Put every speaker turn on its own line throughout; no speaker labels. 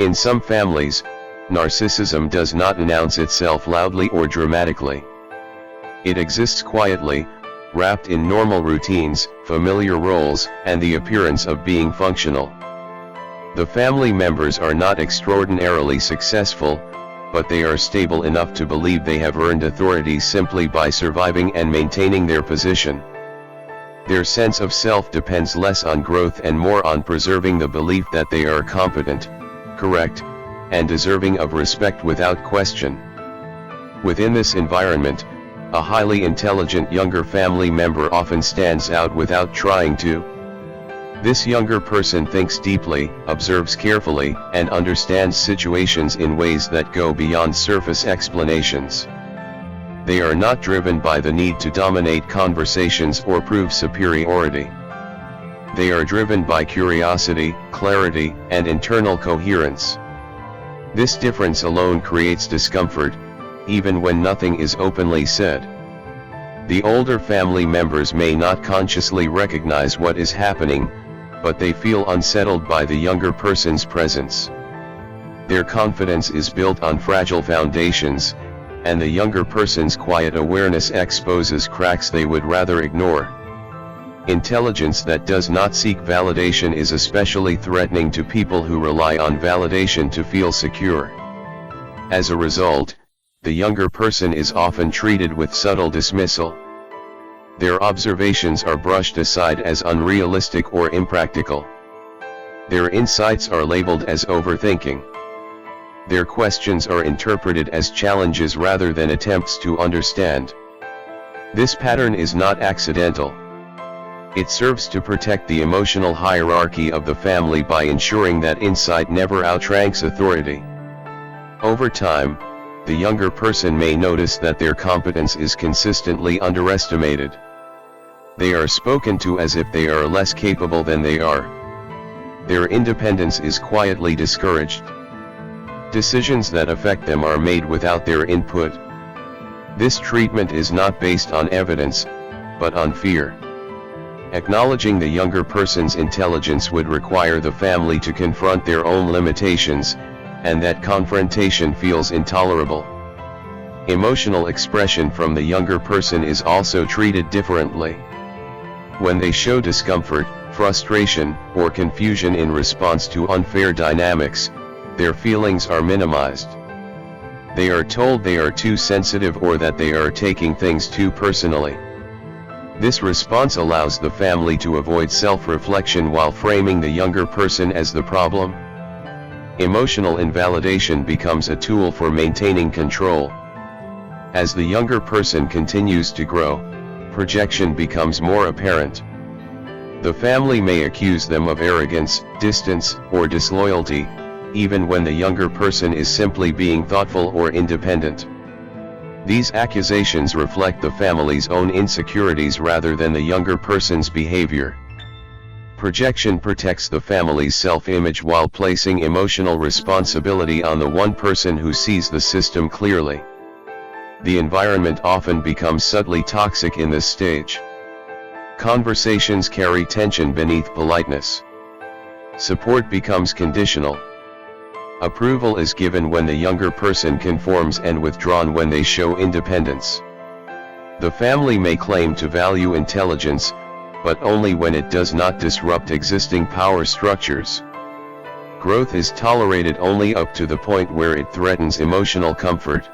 In some families, narcissism does not announce itself loudly or dramatically. It exists quietly, wrapped in normal routines, familiar roles, and the appearance of being functional. The family members are not extraordinarily successful, but they are stable enough to believe they have earned authority simply by surviving and maintaining their position. Their sense of self depends less on growth and more on preserving the belief that they are competent, correct, and deserving of respect without question. Within this environment, a highly intelligent younger family member often stands out without trying to. This younger person thinks deeply, observes carefully, and understands situations in ways that go beyond surface explanations. They are not driven by the need to dominate conversations or prove superiority. They are driven by curiosity, clarity, and internal coherence. This difference alone creates discomfort, even when nothing is openly said. The older family members may not consciously recognize what is happening, but they feel unsettled by the younger person's presence. Their confidence is built on fragile foundations, and the younger person's quiet awareness exposes cracks they would rather ignore. Intelligence that does not seek validation is especially threatening to people who rely on validation to feel secure. As a result, the younger person is often treated with subtle dismissal. Their observations are brushed aside as unrealistic or impractical. Their insights are labeled as overthinking. Their questions are interpreted as challenges rather than attempts to understand. This pattern is not accidental. It serves to protect the emotional hierarchy of the family by ensuring that insight never outranks authority. Over time, the younger person may notice that their competence is consistently underestimated. They are spoken to as if they are less capable than they are. Their independence is quietly discouraged. Decisions that affect them are made without their input. This treatment is not based on evidence, but on fear. Acknowledging the younger person's intelligence would require the family to confront their own limitations, and that confrontation feels intolerable. Emotional expression from the younger person is also treated differently. When they show discomfort, frustration, or confusion in response to unfair dynamics, their feelings are minimized. They are told they are too sensitive or that they are taking things too personally. This response allows the family to avoid self-reflection while framing the younger person as the problem. Emotional invalidation becomes a tool for maintaining control. As the younger person continues to grow, projection becomes more apparent. The family may accuse them of arrogance, distance, or disloyalty, even when the younger person is simply being thoughtful or independent. These accusations reflect the family's own insecurities rather than the younger person's behavior. Projection protects the family's self-image while placing emotional responsibility on the one person who sees the system clearly. The environment often becomes subtly toxic in this stage. Conversations carry tension beneath politeness. Support becomes conditional. Approval is given when the younger person conforms and withdrawn when they show independence. The family may claim to value intelligence, but only when it does not disrupt existing power structures. Growth is tolerated only up to the point where it threatens emotional comfort.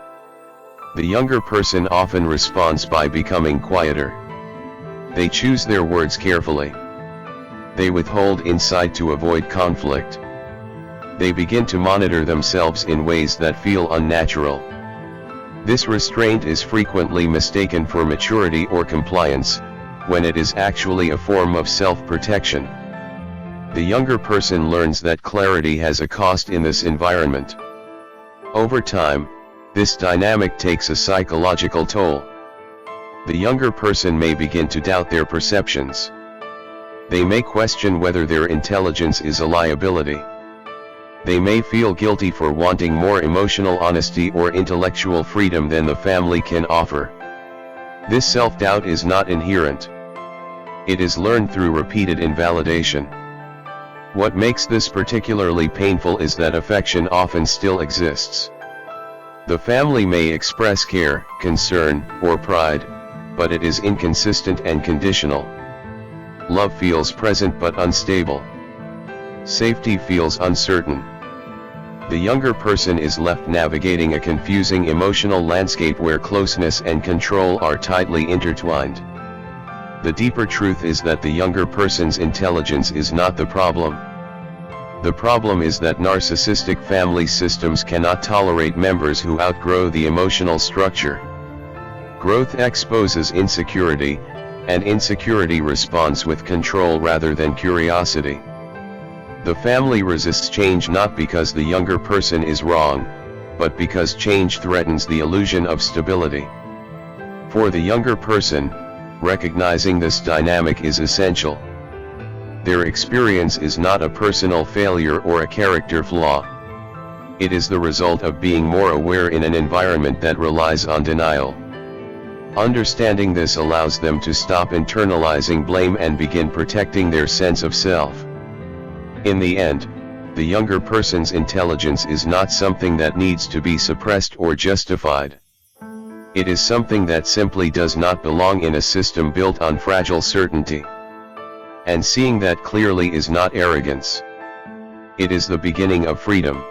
The younger person often responds by becoming quieter. They choose their words carefully. They withhold insight to avoid conflict. They begin to monitor themselves in ways that feel unnatural. This restraint is frequently mistaken for maturity or compliance, when it is actually a form of self-protection. The younger person learns that clarity has a cost in this environment. Over time, this dynamic takes a psychological toll. The younger person may begin to doubt their perceptions. They may question whether their intelligence is a liability. They may feel guilty for wanting more emotional honesty or intellectual freedom than the family can offer. This self-doubt is not inherent. It is learned through repeated invalidation. What makes this particularly painful is that affection often still exists. The family may express care, concern, or pride, but it is inconsistent and conditional. Love feels present but unstable. Safety feels uncertain. The younger person is left navigating a confusing emotional landscape where closeness and control are tightly intertwined. The deeper truth is that the younger person's intelligence is not the problem. The problem is that narcissistic family systems cannot tolerate members who outgrow the emotional structure. Growth exposes insecurity, and insecurity responds with control rather than curiosity. The family resists change not because the younger person is wrong, but because change threatens the illusion of stability. For the younger person, recognizing this dynamic is essential. Their experience is not a personal failure or a character flaw. It is the result of being more aware in an environment that relies on denial. Understanding this allows them to stop internalizing blame and begin protecting their sense of self. In the end, the younger person's intelligence is not something that needs to be suppressed or justified. It is something that simply does not belong in a system built on fragile certainty. And seeing that clearly is not arrogance. It is the beginning of freedom.